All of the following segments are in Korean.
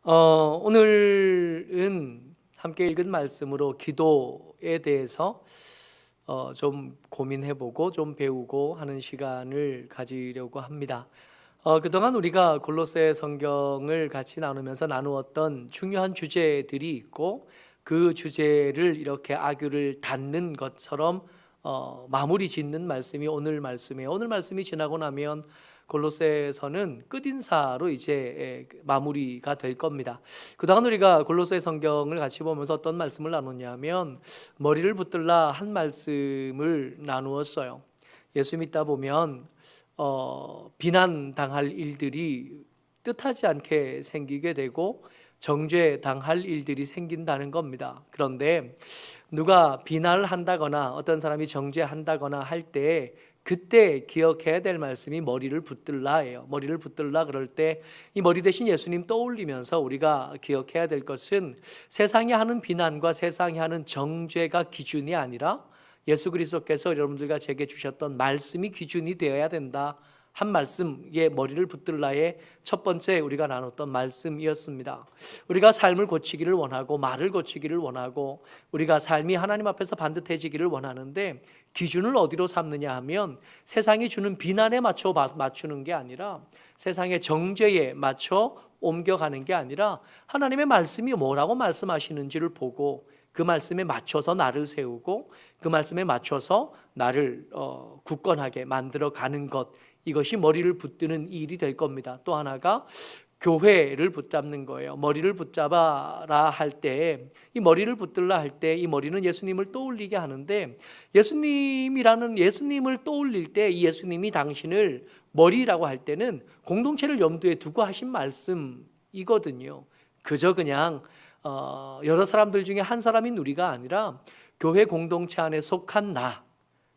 오늘은 함께 읽은 말씀으로 기도에 대해서 좀 고민해보고 좀 배우고 하는 시간을 가지려고 합니다. 그동안 우리가 골로새 성경을 같이 나누면서 나누었던 중요한 주제들이 있고 그 주제를 이렇게 아귀를 닫는 것처럼 마무리 짓는 말씀이 오늘 말씀이에요. 오늘 말씀이 지나고 나면 골로새서는 끝인사로 이제 마무리가 될 겁니다. 그동안 우리가 골로새 성경을 같이 보면서 어떤 말씀을 나눴냐면 머리를 붙들라 한 말씀을 나누었어요. 예수 믿다 보면 비난당할 일들이 뜻하지 않게 생기게 되고 정죄당할 일들이 생긴다는 겁니다. 그런데 누가 비난을 한다거나 어떤 사람이 정죄한다거나 할 때 그때 기억해야 될 말씀이 머리를 붙들라예요. 머리를 붙들라 그럴 때 이 머리 대신 예수님 떠올리면서 우리가 기억해야 될 것은 세상이 하는 비난과 세상이 하는 정죄가 기준이 아니라 예수 그리스도께서 여러분들과 제게 주셨던 말씀이 기준이 되어야 된다 한 말씀의 머리를 붙들라의 첫 번째 우리가 나눴던 말씀이었습니다. 우리가 삶을 고치기를 원하고 말을 고치기를 원하고 우리가 삶이 하나님 앞에서 반듯해지기를 원하는데 기준을 어디로 삼느냐 하면 세상이 주는 비난에 맞춰 맞추는 게 아니라 세상의 정죄에 맞춰 옮겨가는 게 아니라 하나님의 말씀이 뭐라고 말씀하시는지를 보고 그 말씀에 맞춰서 나를 세우고 그 말씀에 맞춰서 나를 굳건하게 만들어가는 것, 이것이 머리를 붙드는 일이 될 겁니다. 또 하나가 교회를 붙잡는 거예요. 머리를 붙잡아라 할 때, 이 머리를 붙들라 할 때 이 머리는 예수님을 떠올리게 하는데 예수님을 떠올릴 때 이 예수님이 당신을 머리라고 할 때는 공동체를 염두에 두고 하신 말씀이거든요. 그저 그냥 여러 사람들 중에 한 사람인 우리가 아니라 교회 공동체 안에 속한 나,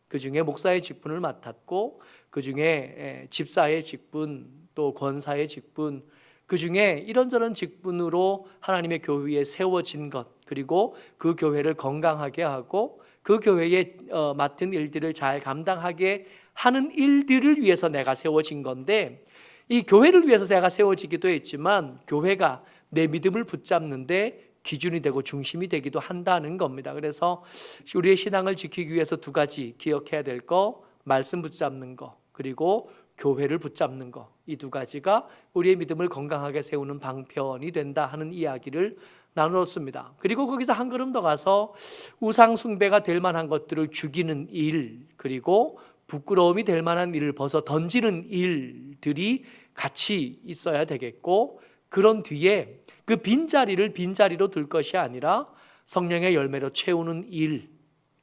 그 중에 목사의 직분을 맡았고 그 중에 집사의 직분, 또 권사의 직분, 그 중에 이런저런 직분으로 하나님의 교회에 세워진 것, 그리고 그 교회를 건강하게 하고 그 교회에 맡은 일들을 잘 감당하게 하는 일들을 위해서 내가 세워진 건데, 이 교회를 위해서 내가 세워지기도 했지만 교회가 내 믿음을 붙잡는데 기준이 되고 중심이 되기도 한다는 겁니다. 그래서 우리의 신앙을 지키기 위해서 두 가지 기억해야 될 거, 말씀 붙잡는 거, 그리고 교회를 붙잡는 거, 이 두 가지가 우리의 믿음을 건강하게 세우는 방편이 된다 하는 이야기를 나눴습니다. 그리고 거기서 한 걸음 더 가서 우상 숭배가 될 만한 것들을 죽이는 일, 그리고 부끄러움이 될 만한 일을 벗어 던지는 일들이 같이 있어야 되겠고, 그런 뒤에 그 빈자리를 빈자리로 둘 것이 아니라 성령의 열매로 채우는 일,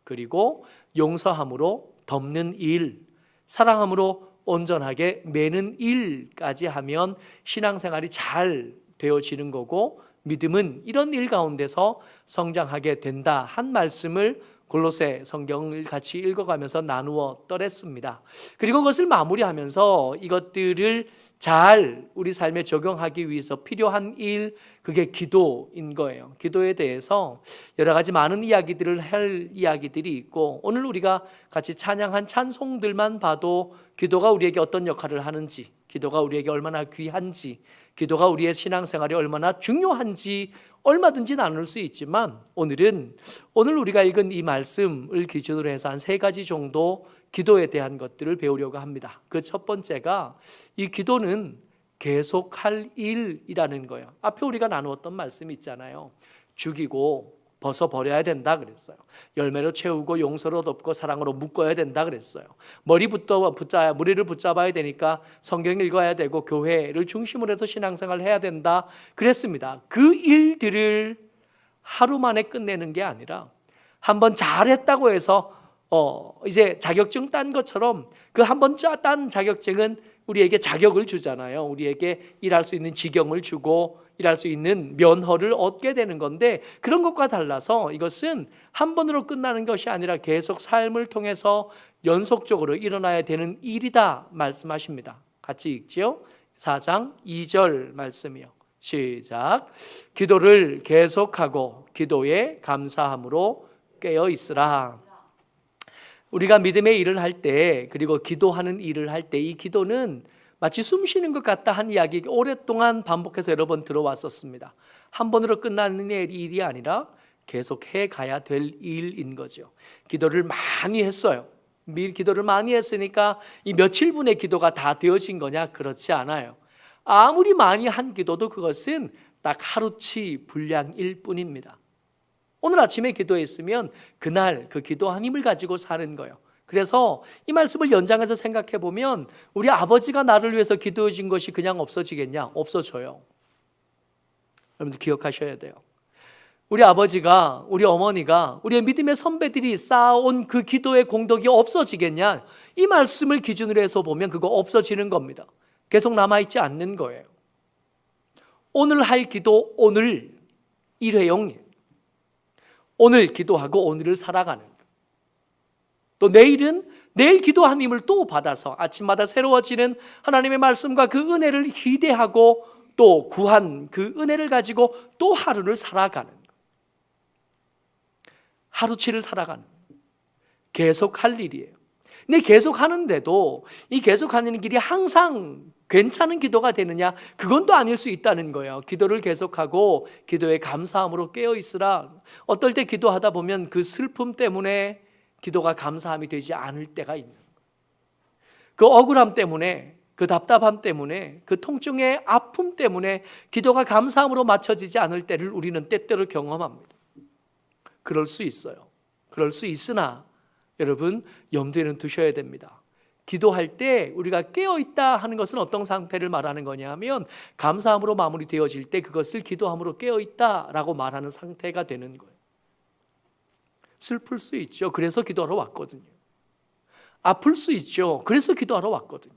그리고 용서함으로 덮는 일, 사랑함으로 온전하게 매는 일까지 하면 신앙생활이 잘 되어지는 거고 믿음은 이런 일 가운데서 성장하게 된다 한 말씀을 골로새 성경을 같이 읽어가면서 나누어 떠냈습니다. 그리고 그것을 마무리하면서 이것들을 잘 우리 삶에 적용하기 위해서 필요한 일, 그게 기도인 거예요. 기도에 대해서 여러 가지 많은 이야기들을 할 이야기들이 있고, 오늘 우리가 같이 찬양한 찬송들만 봐도 기도가 우리에게 어떤 역할을 하는지, 기도가 우리에게 얼마나 귀한지, 기도가 우리의 신앙생활이 얼마나 중요한지 얼마든지 나눌 수 있지만, 오늘 우리가 읽은 이 말씀을 기준으로 해서 한 세 가지 정도 기도에 대한 것들을 배우려고 합니다. 그 첫 번째가 이 기도는 계속할 일이라는 거예요. 앞에 우리가 나누었던 말씀이 있잖아요. 죽이고 벗어버려야 된다 그랬어요. 열매로 채우고 용서로 덮고 사랑으로 묶어야 된다 그랬어요. 머리를 붙잡아야 되니까 성경 읽어야 되고 교회를 중심으로 해서 신앙생활을 해야 된다 그랬습니다. 그 일들을 하루 만에 끝내는 게 아니라 한번 잘했다고 해서 이제 자격증 딴 것처럼 그 한번 딴 자격증은 우리에게 자격을 주잖아요. 우리에게 일할 수 있는 지경을 주고 일할 수 있는 면허를 얻게 되는 건데, 그런 것과 달라서 이것은 한 번으로 끝나는 것이 아니라 계속 삶을 통해서 연속적으로 일어나야 되는 일이다 말씀하십니다. 같이 읽지요. 4장 2절 말씀이요. 시작. 기도를 계속하고 기도에 감사함으로 깨어 있으라. 우리가 믿음의 일을 할 때, 그리고 기도하는 일을 할 때 이 기도는 마치 숨 쉬는 것 같다 한 이야기 오랫동안 반복해서 여러 번 들어왔었습니다. 한 번으로 끝나는 일이 아니라 계속 해가야 될 일인 거죠. 기도를 많이 했어요. 기도를 많이 했으니까 이 며칠분의 기도가 다 되어진 거냐? 그렇지 않아요. 아무리 많이 한 기도도 그것은 딱 하루치 분량일 뿐입니다. 오늘 아침에 기도했으면 그날 그 기도한 힘을 가지고 사는 거예요. 그래서 이 말씀을 연장해서 생각해 보면 우리 아버지가 나를 위해서 기도해 준 것이 그냥 없어지겠냐? 없어져요. 여러분들 기억하셔야 돼요. 우리 아버지가, 우리 어머니가, 우리의 믿음의 선배들이 쌓아온 그 기도의 공덕이 없어지겠냐? 이 말씀을 기준으로 해서 보면 그거 없어지는 겁니다. 계속 남아있지 않는 거예요. 오늘 할 기도, 오늘 일회용. 오늘 기도하고 오늘을 살아가는 거예요. 또 내일은 내일 기도한 힘을 또 받아서 아침마다 새로워지는 하나님의 말씀과 그 은혜를 기대하고 또 구한 그 은혜를 가지고 또 하루를 살아가는 거예요. 하루치를 살아가는 계속 할 일이에요. 근데 계속 하는데도 이 계속하는 길이 항상 괜찮은 기도가 되느냐? 그건 또 아닐 수 있다는 거예요. 기도를 계속하고 기도에 감사함으로 깨어 있으라. 어떨 때 기도하다 보면 그 슬픔 때문에 기도가 감사함이 되지 않을 때가 있는 거예요. 그 억울함 때문에, 그 답답함 때문에, 그 통증의 아픔 때문에 기도가 감사함으로 맞춰지지 않을 때를 우리는 때때로 경험합니다. 그럴 수 있어요. 그럴 수 있으나 여러분 염두에는 두셔야 됩니다. 기도할 때 우리가 깨어있다 하는 것은 어떤 상태를 말하는 거냐 하면 감사함으로 마무리되어질 때 그것을 기도함으로 깨어있다라고 말하는 상태가 되는 거예요. 슬플 수 있죠. 그래서 기도하러 왔거든요. 아플 수 있죠. 그래서 기도하러 왔거든요.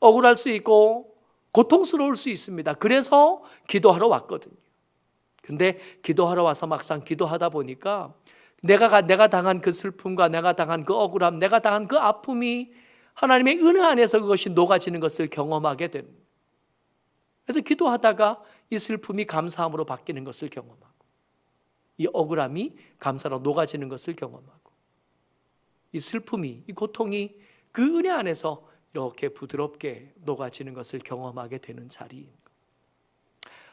억울할 수 있고 고통스러울 수 있습니다. 그래서 기도하러 왔거든요. 근데 기도하러 와서 막상 기도하다 보니까 내가 당한 그 슬픔과 내가 당한 그 억울함, 내가 당한 그 아픔이 하나님의 은혜 안에서 그것이 녹아지는 것을 경험하게 되는 거예요. 그래서 기도하다가 이 슬픔이 감사함으로 바뀌는 것을 경험하고 이 억울함이 감사로 녹아지는 것을 경험하고 이 슬픔이, 이 고통이 그 은혜 안에서 이렇게 부드럽게 녹아지는 것을 경험하게 되는 자리인 거예요.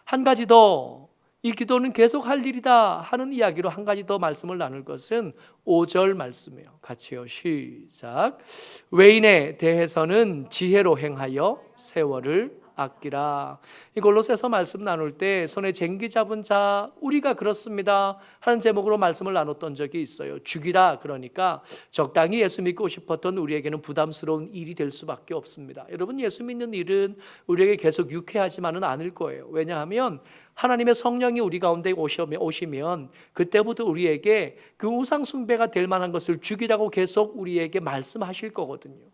한 가지 더 이 기도는 계속 할 일이다 하는 이야기로 한 가지 더 말씀을 나눌 것은 5절 말씀이에요. 같이요. 시작. 외인에 대해서는 지혜로 행하여 세월을 아끼라. 이 골로새서 말씀 나눌 때 손에 쟁기 잡은 자 우리가 그렇습니다 하는 제목으로 말씀을 나눴던 적이 있어요. 죽이라 그러니까 적당히 예수 믿고 싶었던 우리에게는 부담스러운 일이 될 수밖에 없습니다. 여러분 예수 믿는 일은 우리에게 계속 유쾌하지만은 않을 거예요. 왜냐하면 하나님의 성령이 우리 가운데 오시면 그때부터 우리에게 그 우상 숭배가 될 만한 것을 죽이라고 계속 우리에게 말씀하실 거거든요.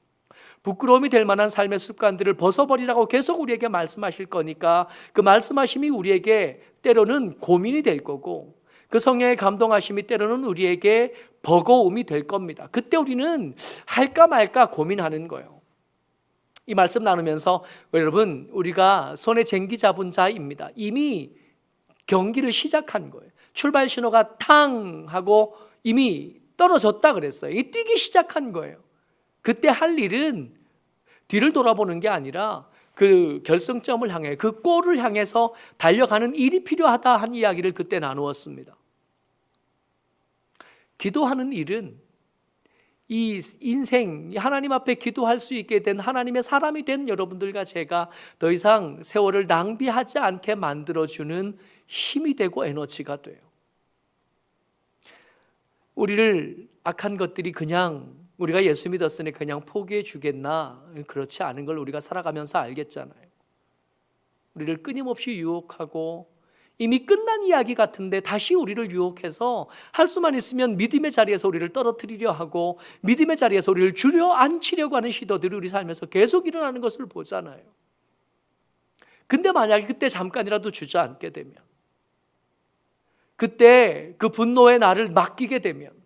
부끄러움이 될 만한 삶의 습관들을 벗어버리라고 계속 우리에게 말씀하실 거니까 그 말씀하심이 우리에게 때로는 고민이 될 거고 그 성령의 감동하심이 때로는 우리에게 버거움이 될 겁니다. 그때 우리는 할까 말까 고민하는 거예요. 이 말씀 나누면서 여러분 우리가 손에 쟁기 잡은 자입니다. 이미 경기를 시작한 거예요. 출발 신호가 탕 하고 이미 떨어졌다 그랬어요. 이 뛰기 시작한 거예요. 그때 할 일은 뒤를 돌아보는 게 아니라 그 결승점을 향해 그 골을 향해서 달려가는 일이 필요하다 한 이야기를 그때 나누었습니다. 기도하는 일은 이 인생 하나님 앞에 기도할 수 있게 된 하나님의 사람이 된 여러분들과 제가 더 이상 세월을 낭비하지 않게 만들어주는 힘이 되고 에너지가 돼요. 우리를 악한 것들이 그냥 우리가 예수 믿었으니 그냥 포기해 주겠나? 그렇지 않은 걸 우리가 살아가면서 알겠잖아요. 우리를 끊임없이 유혹하고 이미 끝난 이야기 같은데 다시 우리를 유혹해서 할 수만 있으면 믿음의 자리에서 우리를 떨어뜨리려 하고 믿음의 자리에서 우리를 주저앉히려고 하는 시도들이 우리 삶에서 계속 일어나는 것을 보잖아요. 근데 만약에 그때 잠깐이라도 주저앉게 되면 그때 그 분노에 나를 맡기게 되면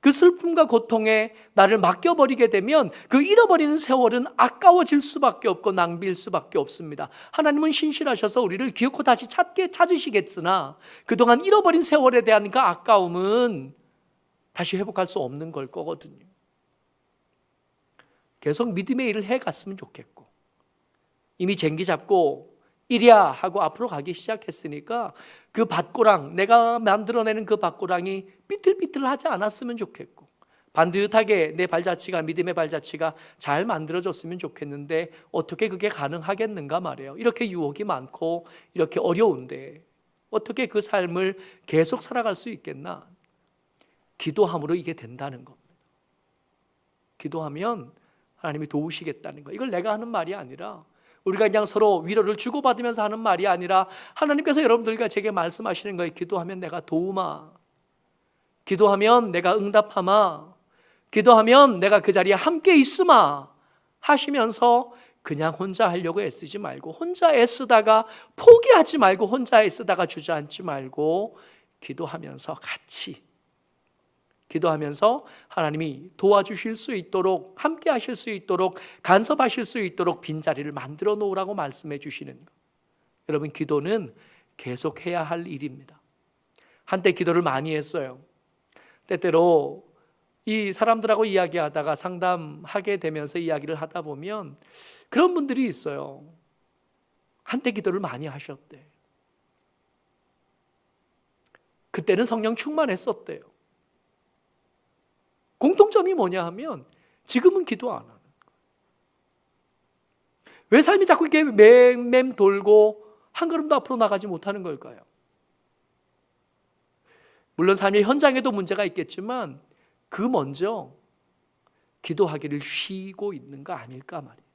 그 슬픔과 고통에 나를 맡겨버리게 되면 그 잃어버리는 세월은 아까워질 수밖에 없고 낭비일 수밖에 없습니다. 하나님은 신실하셔서 우리를 기어코 다시 찾으시겠으나 그동안 잃어버린 세월에 대한 그 아까움은 다시 회복할 수 없는 걸 거거든요. 계속 믿음의 일을 해갔으면 좋겠고 이미 쟁기 잡고 이리야 하고 앞으로 가기 시작했으니까 그 밭고랑, 내가 만들어내는 그 밭고랑이 삐뚤삐뚤하지 않았으면 좋겠고 반듯하게 내 발자취가, 믿음의 발자취가 잘 만들어졌으면 좋겠는데 어떻게 그게 가능하겠는가 말이에요. 이렇게 유혹이 많고 이렇게 어려운데 어떻게 그 삶을 계속 살아갈 수 있겠나? 기도함으로 이게 된다는 겁니다. 기도하면 하나님이 도우시겠다는 거. 이걸 내가 하는 말이 아니라, 우리가 그냥 서로 위로를 주고받으면서 하는 말이 아니라 하나님께서 여러분들과 제게 말씀하시는 거예요. 기도하면 내가 도우마, 기도하면 내가 응답하마, 기도하면 내가 그 자리에 함께 있으마 하시면서 그냥 혼자 하려고 애쓰지 말고, 혼자 애쓰다가 포기하지 말고, 혼자 애쓰다가 주저앉지 말고 기도하면서 같이 기도하면서 하나님이 도와주실 수 있도록, 함께 하실 수 있도록, 간섭하실 수 있도록 빈자리를 만들어 놓으라고 말씀해 주시는 것. 여러분, 기도는 계속 해야 할 일입니다. 한때 기도를 많이 했어요. 때때로 이 사람들하고 이야기하다가 상담하게 되면서 이야기를 하다 보면 그런 분들이 있어요. 한때 기도를 많이 하셨대. 그때는 성령 충만했었대요. 공통점이 뭐냐 하면 지금은 기도 안 하는 거예요. 왜 삶이 자꾸 이렇게 맴맴 돌고 한 걸음도 앞으로 나가지 못하는 걸까요? 물론 삶의 현장에도 문제가 있겠지만 그 먼저 기도하기를 쉬고 있는 거 아닐까 말이에요.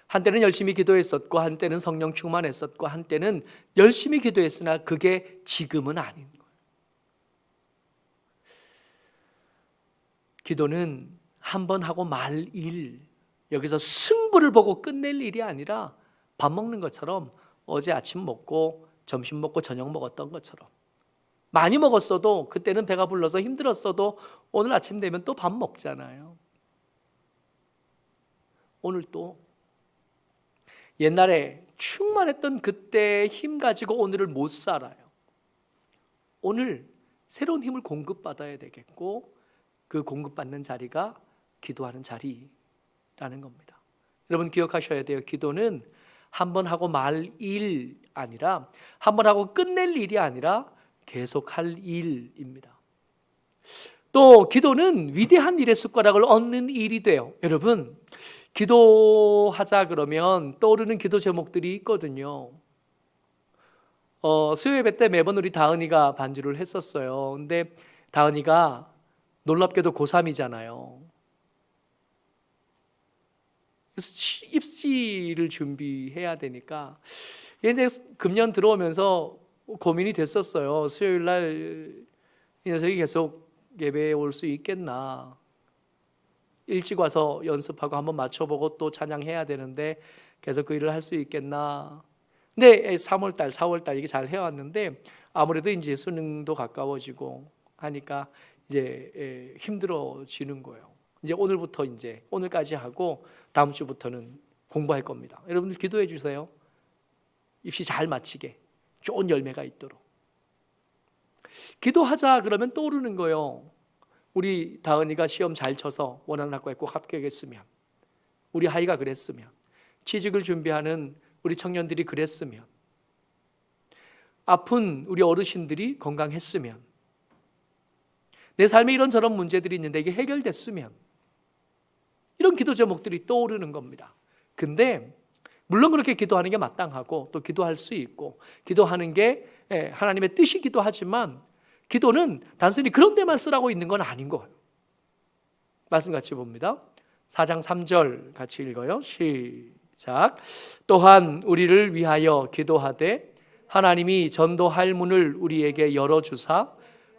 한때는 열심히 기도했었고, 한때는 성령 충만했었고, 한때는 열심히 기도했으나 그게 지금은 아닌 거예요. 기도는 한 번 하고 말 일, 여기서 승부를 보고 끝낼 일이 아니라 밥 먹는 것처럼 어제 아침 먹고 점심 먹고 저녁 먹었던 것처럼 많이 먹었어도 그때는 배가 불러서 힘들었어도 오늘 아침 되면 또 밥 먹잖아요. 오늘 또 옛날에 충만했던 그때의 힘 가지고 오늘을 못 살아요. 오늘 새로운 힘을 공급받아야 되겠고 그 공급받는 자리가 기도하는 자리라는 겁니다. 여러분 기억하셔야 돼요. 기도는 한 번 하고 말 일 아니라, 한 번 하고 끝낼 일이 아니라 계속 할 일입니다. 또 기도는 위대한 일의 숟가락을 얻는 일이 돼요. 여러분, 기도하자 그러면 떠오르는 기도 제목들이 있거든요. 수요예배 때 매번 우리 다은이가 반주를 했었어요. 근데 다은이가 놀랍게도 고3이잖아요. 그래서 입시를 준비해야 되니까 얘네 금년 들어오면서 고민이 됐었어요. 수요일 날 이 녀석이 계속 예배에 올 수 있겠나, 일찍 와서 연습하고 한번 맞춰보고 또 찬양해야 되는데 계속 그 일을 할 수 있겠나. 근데 3월달 4월달 이게 잘 해왔는데 아무래도 이제 수능도 가까워지고 하니까 이제 힘들어지는 거예요. 이제 오늘부터 이제 오늘까지 하고 다음 주부터는 공부할 겁니다. 여러분들 기도해 주세요. 입시 잘 마치게 좋은 열매가 있도록. 기도하자 그러면 떠오르는 거예요. 우리 다은이가 시험 잘 쳐서 원하는 학과에 꼭 합격했으면, 우리 하이가 그랬으면, 취직을 준비하는 우리 청년들이 그랬으면, 아픈 우리 어르신들이 건강했으면, 내 삶에 이런저런 문제들이 있는데 이게 해결됐으면, 이런 기도 제목들이 떠오르는 겁니다. 근데 물론 그렇게 기도하는 게 마땅하고 또 기도할 수 있고 기도하는 게 하나님의 뜻이기도 하지만 기도는 단순히 그런 데만 쓰라고 있는 건 아닌 거예요. 말씀 같이 봅니다. 4장 3절 같이 읽어요. 시작. 또한 우리를 위하여 기도하되 하나님이 전도할 문을 우리에게 열어주사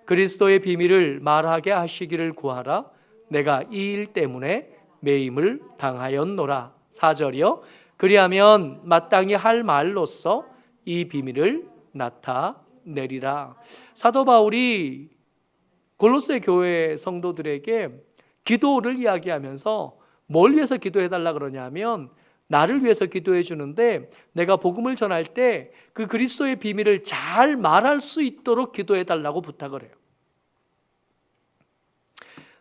그리스도의 비밀을 말하게 하시기를 구하라. 내가 이 일 때문에 매임을 당하였노라. 4절이요. 그리하면 마땅히 할 말로써 이 비밀을 나타내리라. 사도 바울이 골로새 교회 성도들에게 기도를 이야기하면서 뭘 위해서 기도해달라 그러냐면 나를 위해서 기도해 주는데 내가 복음을 전할 때 그 그리스도의 비밀을 잘 말할 수 있도록 기도해달라고 부탁을 해요.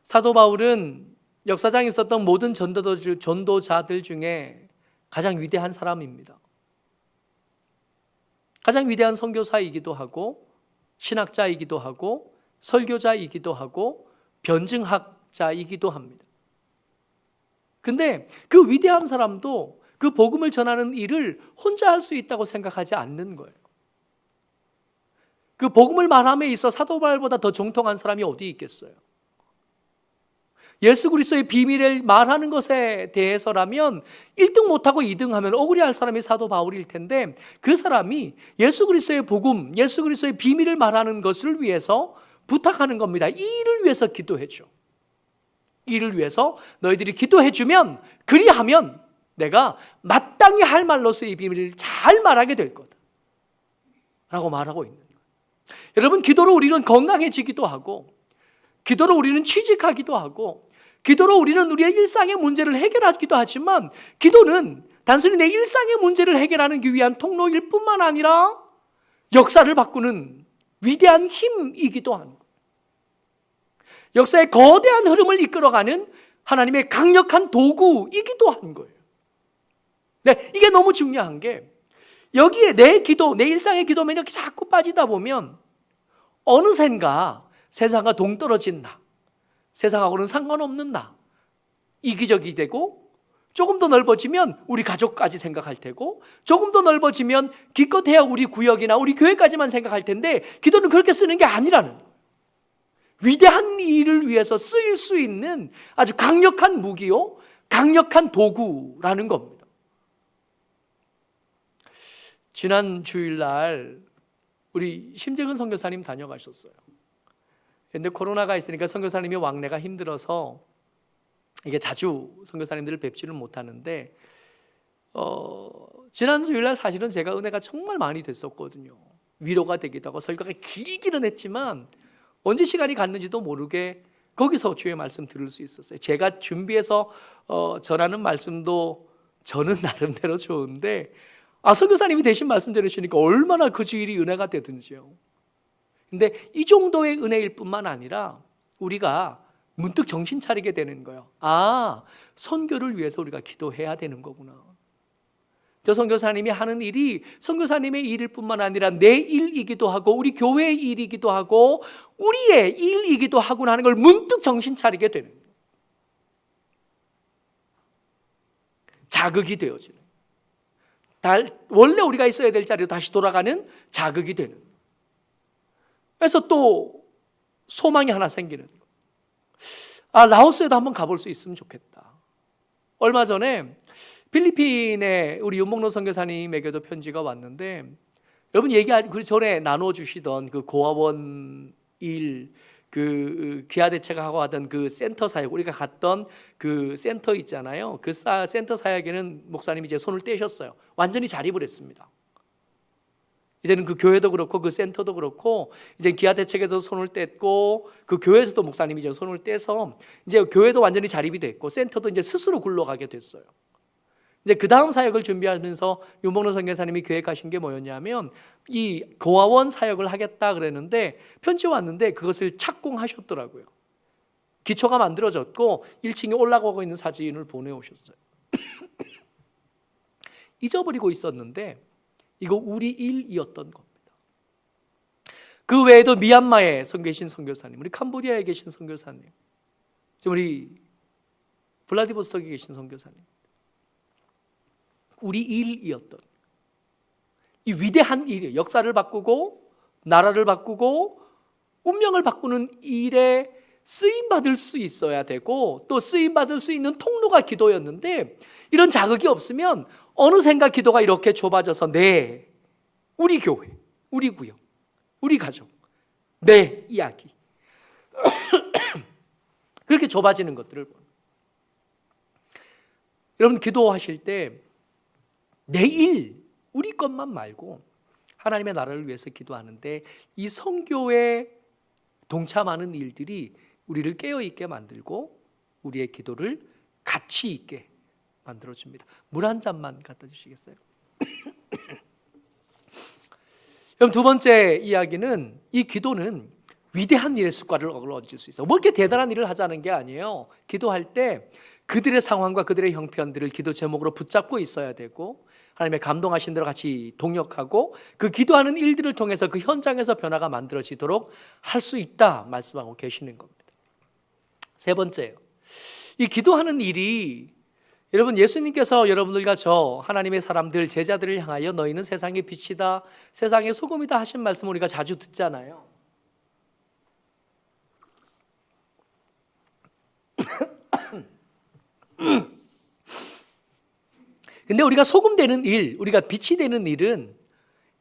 사도 바울은 역사장에 있었던 모든 전도자들 중에 가장 위대한 사람입니다. 가장 위대한 선교사이기도 하고 신학자이기도 하고 설교자이기도 하고 변증학자이기도 합니다. 근데 그 위대한 사람도 그 복음을 전하는 일을 혼자 할 수 있다고 생각하지 않는 거예요. 그 복음을 말함에 있어 사도 바울보다 더 정통한 사람이 어디 있겠어요? 예수 그리스도의 비밀을 말하는 것에 대해서라면 1등 못하고 2등 하면 억울해할 사람이 사도 바울일 텐데, 그 사람이 예수 그리스도의 복음, 예수 그리스도의 비밀을 말하는 것을 위해서 부탁하는 겁니다. 이 일을 위해서 기도해줘. 이 일을 위해서 너희들이 기도해주면, 그리하면 내가 마땅히 할 말로서 이 비밀을 잘 말하게 될 거다 라고 말하고 있는 거예요. 여러분, 기도로 우리는 건강해지기도 하고, 기도로 우리는 취직하기도 하고, 기도로 우리는 우리의 일상의 문제를 해결하기도 하지만, 기도는 단순히 내 일상의 문제를 해결하기 위한 통로일 뿐만 아니라 역사를 바꾸는 위대한 힘이기도 하는 거예요. 역사의 거대한 흐름을 이끌어가는 하나님의 강력한 도구이기도 한 거예요. 네, 이게 너무 중요한 게, 여기에 내 기도, 내 일상의 기도만 이렇게 자꾸 빠지다 보면 어느샌가 세상과 동떨어진 나, 세상하고는 상관없는 나, 이기적이 되고, 조금 더 넓어지면 우리 가족까지 생각할 테고, 조금 더 넓어지면 기껏해야 우리 구역이나 우리 교회까지만 생각할 텐데, 기도는 그렇게 쓰는 게 아니라는 거예요. 위대한 일을 위해서 쓰일 수 있는 아주 강력한 무기요, 강력한 도구라는 겁니다. 지난 주일날 우리 심재근 선교사님 다녀가셨어요. 그런데 코로나가 있으니까 선교사님이 왕래가 힘들어서 이게 자주 선교사님들을 뵙지는 못하는데, 지난 주일날 사실은 제가 은혜가 정말 많이 됐었거든요. 위로가 되기도 하고 설교가 길기는 했지만 언제 시간이 갔는지도 모르게 거기서 주의 말씀 들을 수 있었어요. 제가 준비해서 전하는 말씀도 저는 나름대로 좋은데, 선교사님이 대신 말씀 들으시니까 얼마나 그 주일이 은혜가 되든지요. 근데 이 정도의 은혜일 뿐만 아니라 우리가 문득 정신 차리게 되는 거예요. 선교를 위해서 우리가 기도해야 되는 거구나. 저 선교사님이 하는 일이 선교사님의 일일 뿐만 아니라 내 일이기도 하고 우리 교회의 일이기도 하고 우리의 일이기도 하구나 하는 걸 문득 정신 차리게 되는 거예요. 자극이 되어지는, 원래 우리가 있어야 될 자리로 다시 돌아가는 자극이 되는, 그래서 또 소망이 하나 생기는 거예요. 라오스에도 한번 가볼 수 있으면 좋겠다. 얼마 전에 필리핀에 우리 윤목로 선교사님에게도 편지가 왔는데, 여러분 그 전에 나눠주시던 그 고아원 일, 그 기아대책하고 하던 그 센터 사역, 우리가 갔던 그 센터 있잖아요. 그 센터 사역에는 목사님이 이제 손을 떼셨어요. 완전히 자립을 했습니다. 이제는 그 교회도 그렇고 그 센터도 그렇고 이제 기아대책에도 손을 뗐고 그 교회에서도 목사님이 이제 손을 떼서 이제 교회도 완전히 자립이 됐고 센터도 이제 스스로 굴러가게 됐어요. 이제 그 다음 사역을 준비하면서 윤목로 선교사님이 계획하신 게 뭐였냐면, 이 고아원 사역을 하겠다 그랬는데 편지 왔는데 그것을 착공하셨더라고요. 기초가 만들어졌고 1층에 올라가고 있는 사진을 보내오셨어요. 잊어버리고 있었는데 이거 우리 일이었던 겁니다. 그 외에도 미얀마에 계신 선교사님, 우리 캄보디아에 계신 선교사님, 지금 우리 블라디보스톡에 계신 선교사님, 우리 일이었던 이 위대한 일이에요. 역사를 바꾸고 나라를 바꾸고 운명을 바꾸는 일에 쓰임받을 수 있어야 되고 또 쓰임받을 수 있는 통로가 기도였는데, 이런 자극이 없으면 어느샌가 기도가 이렇게 좁아져서 우리 교회, 우리 구역, 우리 가족, 내 이야기 그렇게 좁아지는 것들을 보는. 여러분 기도하실 때 내 일, 우리 것만 말고 하나님의 나라를 위해서 기도하는데 이 선교에 동참하는 일들이 우리를 깨어있게 만들고 우리의 기도를 가치 있게 만들어줍니다. 물 한 잔만 갖다 주시겠어요? 여러분 두 번째 이야기는, 이 기도는 위대한 일의 습관을 얻을 수 있어요. 뭐 이렇게 대단한 일을 하자는 게 아니에요. 기도할 때 그들의 상황과 그들의 형편들을 기도 제목으로 붙잡고 있어야 되고, 하나님의 감동하신 대로 같이 동역하고 그 기도하는 일들을 통해서 그 현장에서 변화가 만들어지도록 할 수 있다 말씀하고 계시는 겁니다. 세 번째요, 이 기도하는 일이, 여러분, 예수님께서 여러분들과 저 하나님의 사람들, 제자들을 향하여 너희는 세상의 빛이다, 세상의 소금이다 하신 말씀 우리가 자주 듣잖아요. 근데 우리가 소금 되는 일, 우리가 빛이 되는 일은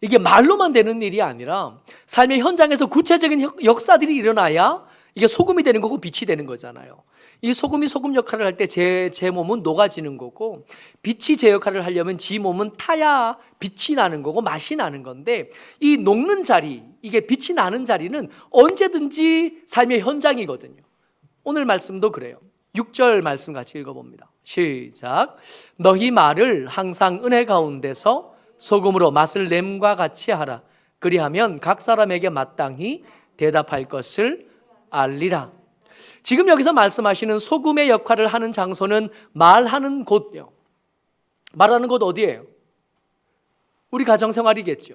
이게 말로만 되는 일이 아니라 삶의 현장에서 구체적인 역사들이 일어나야 이게 소금이 되는 거고 빛이 되는 거잖아요. 이 소금이 소금 역할을 할 때 제 몸은 녹아지는 거고, 빛이 제 역할을 하려면 지 몸은 타야 빛이 나는 거고 맛이 나는 건데, 이 녹는 자리, 이게 빛이 나는 자리는 언제든지 삶의 현장이거든요. 오늘 말씀도 그래요. 6절 말씀 같이 읽어봅니다. 시작. 너희 말을 항상 은혜 가운데서 소금으로 맛을 냄과 같이 하라. 그리하면 각 사람에게 마땅히 대답할 것을 알리라. 지금 여기서 말씀하시는 소금의 역할을 하는 장소는 말하는 곳이요. 말하는 곳 어디예요? 우리 가정생활이겠죠.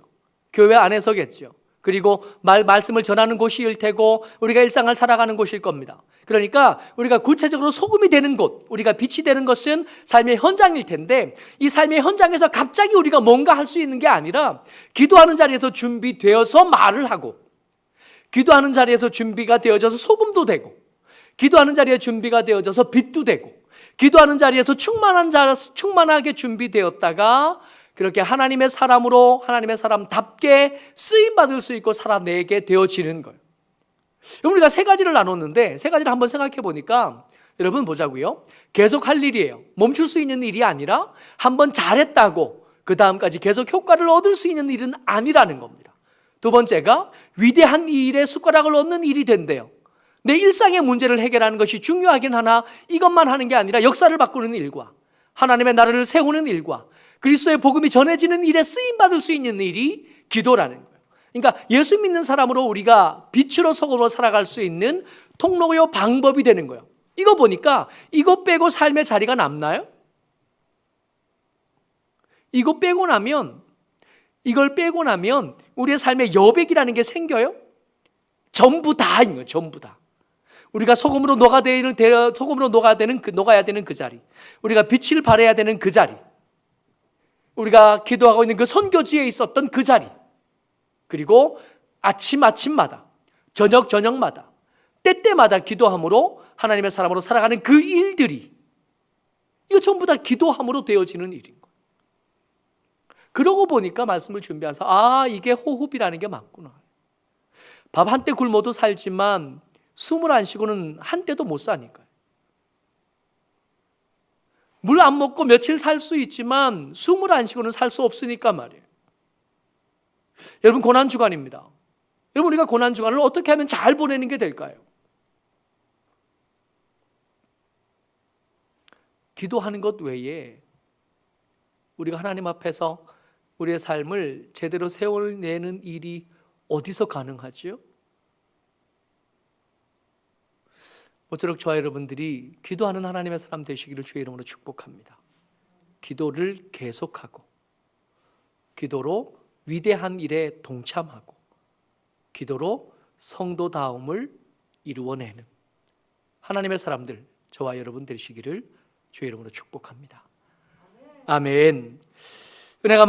교회 안에서겠죠. 그리고 말씀을 전하는 곳일 테고 우리가 일상을 살아가는 곳일 겁니다. 그러니까 우리가 구체적으로 소금이 되는 곳, 우리가 빛이 되는 것은 삶의 현장일 텐데, 이 삶의 현장에서 갑자기 우리가 뭔가 할 수 있는 게 아니라 기도하는 자리에서 준비되어서 말을 하고, 기도하는 자리에서 준비가 되어져서 소금도 되고, 기도하는 자리에 준비가 되어져서 빛도 되고, 기도하는 자리에서 충만하게 준비되었다가 그렇게 하나님의 사람으로 하나님의 사람답게 쓰임받을 수 있고 살아내게 되어지는 거예요. 우리가 세 가지를 나눴는데, 세 가지를 한번 생각해 보니까 여러분 보자고요. 계속 할 일이에요. 멈출 수 있는 일이 아니라 한번 잘했다고 그 다음까지 계속 효과를 얻을 수 있는 일은 아니라는 겁니다. 두 번째가 위대한 일에 숟가락을 얻는 일이 된대요. 내 일상의 문제를 해결하는 것이 중요하긴 하나 이것만 하는 게 아니라 역사를 바꾸는 일과 하나님의 나라를 세우는 일과 그리스도의 복음이 전해지는 일에 쓰임받을 수 있는 일이 기도라는 거예요. 그러니까 예수 믿는 사람으로 우리가 빛으로 소금으로 살아갈 수 있는 통로요 방법이 되는 거예요. 이거 보니까 이거 빼고 삶의 자리가 남나요? 이걸 빼고 나면 우리의 삶의 여백이라는 게 생겨요? 전부 다인 거예요. 전부 다. 우리가 소금으로 녹아야 되는 그 자리, 우리가 빛을 발해야 되는 그 자리, 우리가 기도하고 있는 그 선교지에 있었던 그 자리, 그리고 아침마다 저녁마다 때때마다 기도함으로 하나님의 사람으로 살아가는 그 일들이, 이거 전부 다 기도함으로 되어지는 일인 거예요. 그러고 보니까 말씀을 준비해서 이게 호흡이라는 게 맞구나. 밥 한 때 굶어도 살지만 숨을 안 쉬고는 한 때도 못 사니까요. 물 안 먹고 며칠 살 수 있지만 숨을 안 쉬고는 살 수 없으니까 말이에요. 여러분, 고난주간입니다. 여러분, 우리가 고난주간을 어떻게 하면 잘 보내는 게 될까요? 기도하는 것 외에 우리가 하나님 앞에서 우리의 삶을 제대로 세워내는 일이 어디서 가능하지요? 모쪼록 저와 여러분들이 기도하는 하나님의 사람 되시기를 주의 이름으로 축복합니다. 기도를 계속하고, 기도로 위대한 일에 동참하고, 기도로 성도다움을 이루어내는 하나님의 사람들, 저와 여러분 되시기를 주의 이름으로 축복합니다. 아멘. 은혜가